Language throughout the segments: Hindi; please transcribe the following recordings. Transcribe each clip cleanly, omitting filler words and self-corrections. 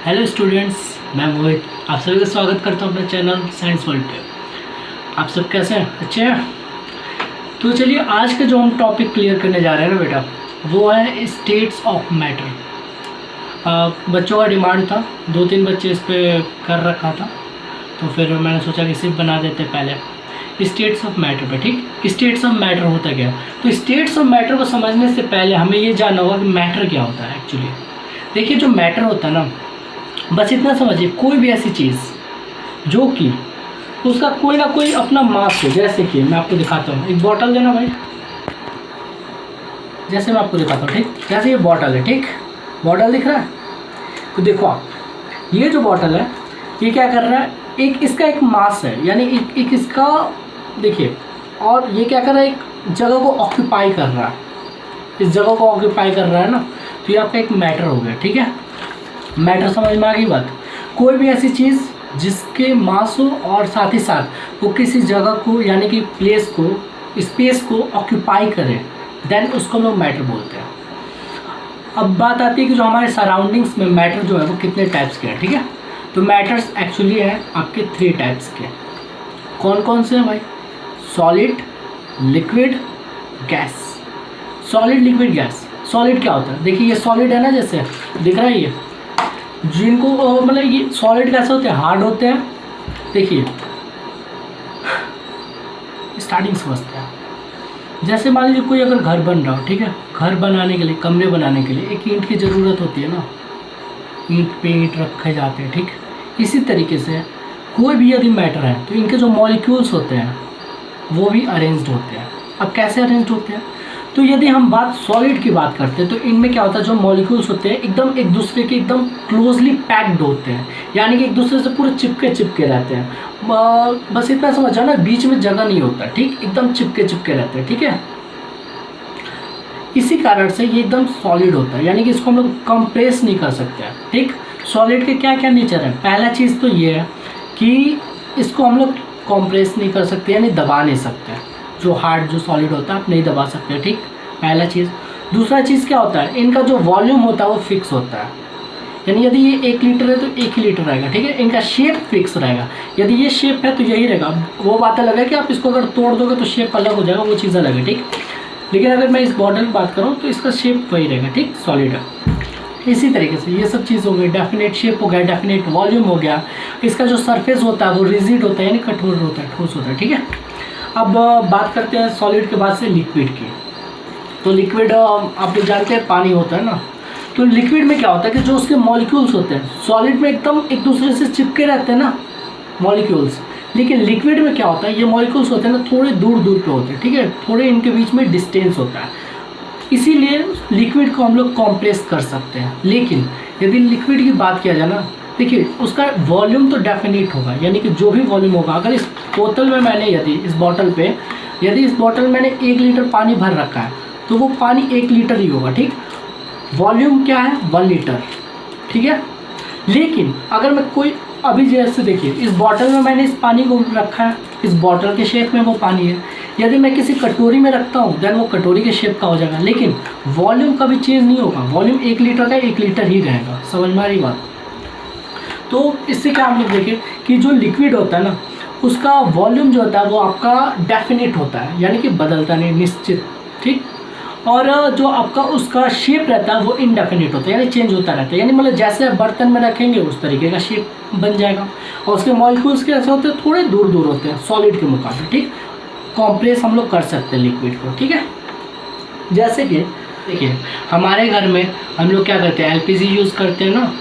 हेलो स्टूडेंट्स, मैं मोहित आप सभी का स्वागत करता हूँ अपने चैनल साइंस वर्ल्ड पे। आप सब कैसे हैं? अच्छे हैं? तो चलिए, आज का जो हम टॉपिक क्लियर करने जा रहे हैं ना बेटा, वो है स्टेट्स ऑफ मैटर। बच्चों का डिमांड था, 2-3 बच्चे इस पर कर रखा था, तो फिर मैंने सोचा कि सिर्फ बना देते पहले स्टेट्स ऑफ मैटर पे। ठीक, स्टेट्स ऑफ मैटर होता क्या है? तो स्टेट्स ऑफ मैटर को समझने से पहले हमें ये जानना होगा कि मैटर क्या होता है एक्चुअली। देखिए, जो मैटर होता है ना, बस इतना समझिए, कोई भी ऐसी चीज़ जो कि उसका कोई ना कोई अपना मास हो। जैसे कि मैं आपको दिखाता हूँ, एक बॉटल देना भाई, जैसे मैं आपको दिखाता हूँ। ठीक, जैसे ये बॉटल है, ठीक, बॉटल दिख रहा है? तो देखो आप, ये जो बॉटल है ये क्या कर रहा है, एक इसका एक मास है, यानी एक इसका देखिए, और ये क्या कर रहा है, एक जगह को ऑक्यूपाई कर रहा है, इस जगह को ऑक्यूपाई कर रहा है ना, तो ये आपका एक मैटर हो गया। ठीक है, मैटर समझ में आ गई बात? कोई भी ऐसी चीज़ जिसके मास हो और साथ ही साथ वो किसी जगह को, यानी कि प्लेस को, स्पेस को ऑक्यूपाई करे, देन उसको हम लोग मैटर बोलते हैं। अब बात आती है कि जो हमारे सराउंडिंग्स में मैटर जो है वो कितने टाइप्स के हैं। ठीक है, तो मैटर्स एक्चुअली हैं आपके 3 टाइप्स के। कौन कौन से हैं भाई? Solid, liquid, gas. Solid, liquid, gas. Solid क्या होता है? देखिए, ये सॉलिड है ना, जैसे दिख रहा है ये, जिनको मतलब ये सॉलिड कैसे होते हैं? हार्ड होते हैं। देखिए, स्टार्टिंग समझते हैं। जैसे मान लीजिए कोई अगर घर बन रहा हो, ठीक है, घर बनाने के लिए, कमरे बनाने के लिए एक ईंट की ज़रूरत होती है ना, ईंट पे ईंट रखे जाते हैं। ठीक, इसी तरीके से कोई भी यदि मैटर है तो इनके जो मॉलिक्यूल्स होते हैं वो भी अरेंज्ड होते हैं। अब कैसे अरेंज्ड होते हैं? तो यदि हम बात सॉलिड की बात करते हैं तो इनमें क्या होता है, जो मॉलिक्यूल्स होते हैं एकदम एक दूसरे के एकदम क्लोजली पैक्ड होते हैं, यानी कि एक दूसरे से पूरे चिपके चिपके रहते हैं। बस इतना समझ जाओ ना, बीच में जगह नहीं होता। ठीक, एकदम चिपके चिपके रहते हैं। ठीक है, इसी कारण से ये एकदम सॉलिड होता है, यानी कि इसको हम लोग कंप्रेस नहीं कर सकते हैं। ठीक, सॉलिड के क्या क्या नेचर है? पहला चीज़ तो ये है कि इसको हम लोग कंप्रेस नहीं कर सकते, यानी दबा नहीं सकते। जो हार्ड, जो सॉलिड होता है आप नहीं दबा सकते। ठीक, पहला चीज़। दूसरा चीज़ क्या होता है, इनका जो वॉल्यूम होता है वो फिक्स होता है, यानी यदि ये 1 लीटर है तो 1 ही लीटर रहेगा। ठीक है, इनका शेप फिक्स रहेगा, यदि ये शेप है तो यही रहेगा। वो बात अलग है कि आप इसको अगर तोड़ दोगे तो शेप अलग हो जाएगा, वो चीज़ अलग है। ठीक, लेकिन अगर मैं इस बॉटल की बात करूँ तो इसका शेप वही रहेगा। ठीक, सॉलिड है। इसी तरीके से ये सब चीज़ हो गई, डेफिनेट शेप हो गया, डेफिनेट वॉल्यूम हो गया। इसका जो सरफेस होता है वो रिजिड होता है, यानी कठोर होता है, ठोस होता है। ठीक है, अब बात करते हैं सॉलिड के बाद से लिक्विड की। तो लिक्विड आप लोग जानते हैं पानी होता है ना, तो लिक्विड में क्या होता है कि जो उसके मॉलिक्यूल्स होते हैं, सॉलिड में एकदम एक दूसरे से चिपके रहते हैं ना मॉलिक्यूल्स, लेकिन लिक्विड में क्या होता है, ये मॉलिक्यूल्स होते हैं ना थोड़े दूर दूर पे होते हैं। ठीक है, थोड़े इनके बीच में डिस्टेंस होता है, इसीलिए लिक्विड को हम लोग कॉम्प्रेस कर सकते हैं। लेकिन यदि लिक्विड की बात किया जाए ना, देखिए उसका वॉल्यूम तो डेफिनेट होगा, यानी कि जो भी वॉल्यूम होगा, अगर इस बोतल में मैंने यदि इस बॉटल में मैंने 1 लीटर पानी भर रखा है तो वो पानी 1 लीटर ही होगा। ठीक, वॉल्यूम क्या है? 1 लीटर। ठीक है, लेकिन अगर मैं कोई, अभी जैसे देखिए इस बॉटल में मैंने इस पानी को रखा है, इस बॉटल के शेप में वो पानी है, यदि मैं किसी कटोरी में रखता हूँ देन वो कटोरी के शेप का हो जाएगा, लेकिन वॉल्यूम कभी चेंज नहीं होगा। वॉल्यूम 1 लीटर का 1 लीटर ही रहेगा। समझ में आ रही बात? तो इससे क्या हम लोग देखें कि जो लिक्विड होता है ना, उसका वॉल्यूम जो होता है वो आपका डेफिनेट होता है, यानी कि बदलता नहीं, निश्चित। ठीक, और जो आपका उसका शेप रहता है वो इनडेफिनेट होता है, यानी चेंज होता रहता है, यानी मतलब जैसे आप बर्तन में रखेंगे उस तरीके का शेप बन जाएगा। और उसके मॉलिक्यूल्स कैसे होते हैं? थोड़े दूर दूर होते हैं सॉलिड के मुकाबले। ठीक, कॉम्प्रेस हम लोग कर सकते हैं लिक्विड को। ठीक है, जैसे कि देखिए हमारे घर में हम लोग क्या करते हैं, एलपीजी यूज़ करते हैं ना।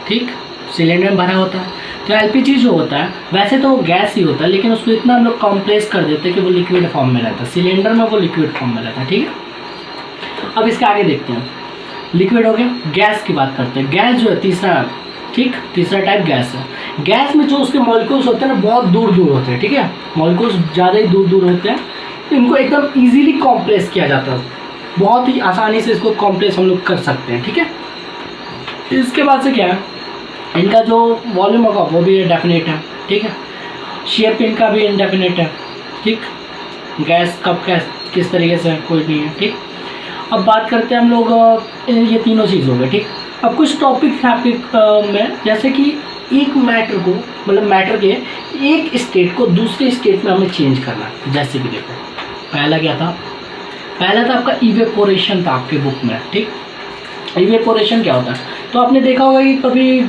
ठीक, सिलेंडर में भरा होता है, तो एलपीजी जो होता है वैसे तो वो गैस ही होता है, लेकिन उसको इतना हम लोग कॉम्प्रेस कर देते हैं कि वो लिक्विड फॉर्म में रहता है, सिलेंडर में वो लिक्विड फॉर्म में रहता है। ठीक है, अब इसके आगे देखते हैं। लिक्विड हो गया, गैस की बात करते हैं। गैस जो है तीसरा, ठीक, तीसरा टाइप गैस है। गैस में जो उसके मॉलिक्यूल्स होते हैं ना बहुत दूर दूर होते हैं। ठीक है, मॉलिक्यूल्स ज़्यादा ही दूर दूर होते हैं, इनको एकदम ईजीली कॉम्प्रेस किया जाता है, बहुत ही आसानी से इसको कॉम्प्रेस हम लोग कर सकते हैं। ठीक है, इसके बाद से क्या है, इनका जो वॉल्यूम होगा वो भी डेफिनेट है। ठीक है, शेप इनका भी इनडेफिनेट है। ठीक, गैस कब किस तरीके से कोई नहीं है। ठीक, अब बात करते हैं हम लोग, ये तीनों चीज़ हो गए। ठीक, अब कुछ टॉपिक है आपके में, जैसे कि एक मैटर को, मतलब मैटर के एक स्टेट को दूसरे स्टेट में हमें चेंज करना है। जैसे कि देखो पहला क्या था, पहला था आपका इवेपोरेशन था आपके बुक में, ठीक। इवेपोरेशन क्या होता है, तो आपने देखा होगा कि कभी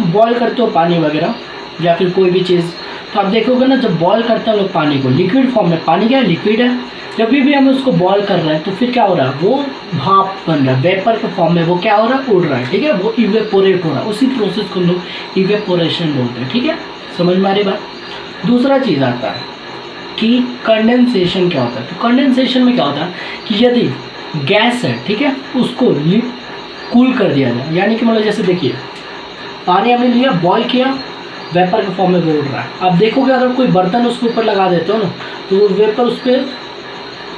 बॉयल करते हो पानी वगैरह या फिर कोई भी चीज़, तो आप देखोगे ना जब बॉयल करते हैं लोग पानी को, लिक्विड फॉर्म में, पानी क्या है, लिक्विड है, जब भी हम उसको बॉयल कर रहे हैं तो फिर क्या हो रहा है, वो भाप बन रहा है, वेपर के फॉर्म में वो क्या हो रहा है, उड़ रहा है, ठीक है, वो इवेपोरेट हो रहा है, उसी प्रोसेस को हम लोग इवेपोरेशन बोलते हैं, ठीक है, समझ में आ रही बात। दूसरा चीज़ आता है कि कंडेंसेशन क्या होता है। तो कंडेंसेशन में क्या होता है कि यदि गैस है, ठीक है, उसको कूल कर दिया जाए, यानी कि मतलब जैसे देखिए पानी हमने लिया, बॉयल किया, वेपर के फॉर्म में वो उड़ रहा है। आप देखोगे अगर कोई बर्तन उसके ऊपर लगा देते हो ना तो वो वेपर उस पर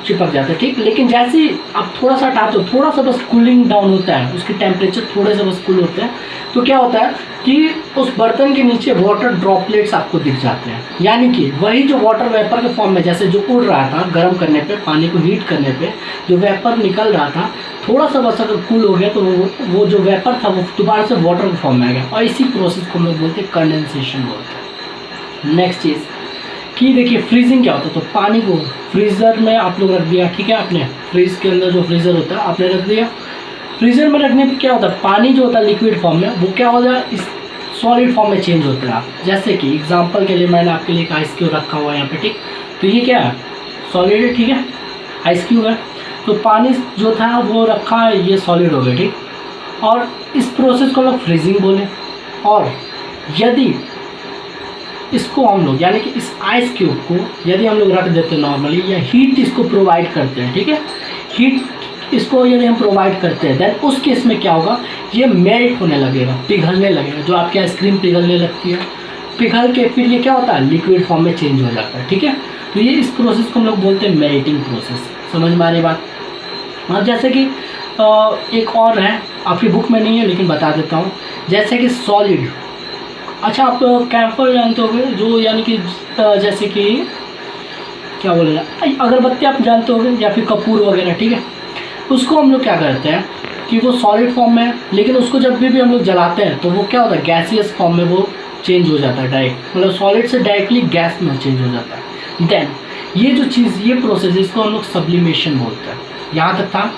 चिपक जाता है, ठीक। लेकिन जैसे ही आप थोड़ा सा हटाते हो, थोड़ा सा बस कूलिंग डाउन होता है, उसके टेम्परेचर थोड़े से बस कूल होते हैं, तो क्या होता है कि उस बर्तन के नीचे वाटर ड्रॉपलेट्स आपको दिख जाते हैं, यानी कि वही जो वाटर वेपर के फॉर्म में जैसे जो उड़ रहा था गर्म करने पे, पानी को हीट करने पे जो वेपर निकल रहा था, थोड़ा सा बस अगर कूल हो गया तो वो जो वेपर था वो दोबारा से वाटर के फॉर्म में आ गया, और इसी प्रोसेस को हम लोग बोलते हैं कंडेंसेशन बोलते हैं। नेक्स्ट चीज़ कि देखिए फ्रीजिंग क्या होता है, तो पानी को फ्रीज़र में आप लोग रख दिया, ठीक है, आपने फ्रीज के अंदर जो फ्रीज़र होता है आपने रख दिया, फ्रीज़र में रखने पे क्या होता है, पानी जो होता है लिक्विड फॉर्म में वो क्या होता है, इस सॉलिड फॉर्म में चेंज होता है। जैसे कि एग्जांपल के लिए मैंने आपके लिए एक आइस क्यूब रखा हुआ है यहाँ पे, ठीक, तो ये क्या है, सॉलिड है, ठीक है, आइस क्यूब है, तो पानी जो था वो रखा है, ये सॉलिड हो गया, ठीक, और इस प्रोसेस को लोग फ्रीजिंग बोले। और यदि इसको हम लोग, यानी कि इस आइस क्यूब को यदि हम लोग रख देते हैं नॉर्मली, या हीट इसको प्रोवाइड करते हैं, ठीक है, हीट इसको यदि हम प्रोवाइड करते हैं, देन उस केस में क्या होगा, ये मेल्ट होने लगेगा, पिघलने लगेगा, जो आपकी आइसक्रीम पिघलने लगती है, पिघल के फिर ये क्या होता है, लिक्विड फॉर्म में चेंज हो जाता है, ठीक है। तो ये इस प्रोसेस को हम लोग बोलते हैं मेल्टिंग प्रोसेस, समझ में आ रही बात। हाँ, जैसे कि एक और है, आपकी बुक में नहीं है लेकिन बता देता हूँ, जैसे कि सॉलिड, अच्छा आप कैम्फर जानते होंगे, जो यानी कि जैसे कि क्या बोलेगा, अगरबत्ती आप जानते होंगे, या फिर कपूर वगैरह, ठीक है, उसको हम लोग क्या करते हैं कि वो सॉलिड फॉर्म में है, लेकिन उसको जब भी हम लोग जलाते हैं तो वो क्या होता है, गैसियस फॉर्म में वो चेंज हो जाता है डायरेक्ट, मतलब सॉलिड से डायरेक्टली गैस में चेंज हो जाता है। देन ये जो चीज़, ये प्रोसेस, इसको हम लोग सब्लिमेशन बोलते हैं। यहाँ तक था,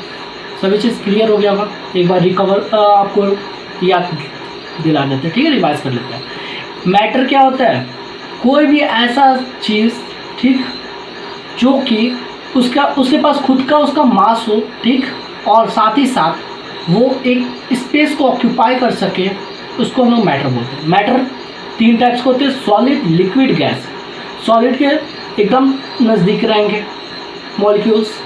सभी चीज़ क्लियर हो गया होगा, एक बार रिकवर आपको याद दिला देते हैं, ठीक है, रिवाइज कर लेते हैं। मैटर क्या होता है, कोई भी ऐसा चीज़, ठीक, जो कि उसके पास खुद का उसका मास हो, ठीक, और साथ ही साथ वो एक स्पेस को ऑक्यूपाई कर सके, उसको हम लोग मैटर बोलते हैं। मैटर 3 टाइप्स के होते हैं, सॉलिड, लिक्विड, गैस। सॉलिड के एकदम नज़दीक रहेंगे मॉलिक्यूल्स,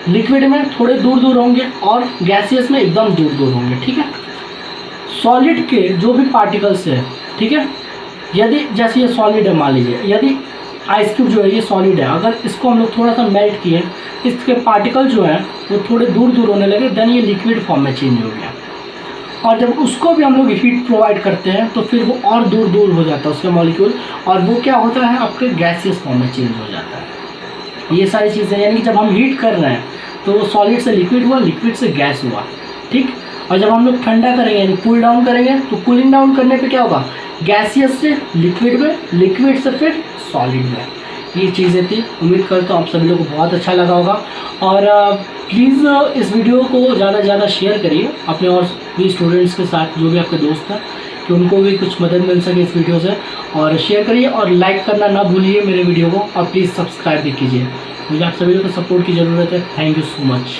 लिक्विड में थोड़े दूर दूर होंगे, और गैसियस में एकदम दूर दूर होंगे, ठीक है। सॉलिड के जो भी पार्टिकल्स है, ठीक है, यदि जैसे ये सॉलिड है, मान लीजिए यदि आइस क्यूब जो है ये सॉलिड है, अगर इसको हम लोग थोड़ा सा मेल्ट किए, इसके पार्टिकल जो हैं वो थोड़े दूर दूर होने लगे, देन ये लिक्विड फॉर्म में चेंज हो गया, और जब उसको भी हम लोग हीट प्रोवाइड करते हैं तो फिर वो और दूर दूर हो जाता है उसका मॉलिक्यूल, और वो क्या होता है, आपके गैसियस फॉर्म में चेंज हो जाता है। ये सारी चीज़ें, यानी कि जब हम हीट कर रहे हैं तो वो सॉलिड से लिक्विड हुआ, लिक्विड से गैस हुआ, ठीक, और जब हम लोग ठंडा करेंगे यानी कूल डाउन करेंगे, तो कूलिंग डाउन करने पे क्या होगा, गैसियस से लिक्विड में, लिक्विड से फिर सॉलिड में। ये चीज़ें थी, उम्मीद करता हूँ आप सभी लोगों को बहुत अच्छा लगा होगा, और प्लीज़ इस वीडियो को ज़्यादा से ज़्यादा शेयर करिए अपने और भी स्टूडेंट्स के साथ, जो भी आपके दोस्त हैं, कि उनको भी कुछ मदद मिल सके इस वीडियो से, और शेयर करिए और लाइक करना ना भूलिए मेरे वीडियो को, और प्लीज़ सब्सक्राइब भी कीजिए। मुझे आप सभी लोगों को सपोर्ट की ज़रूरत है। Thank you so much.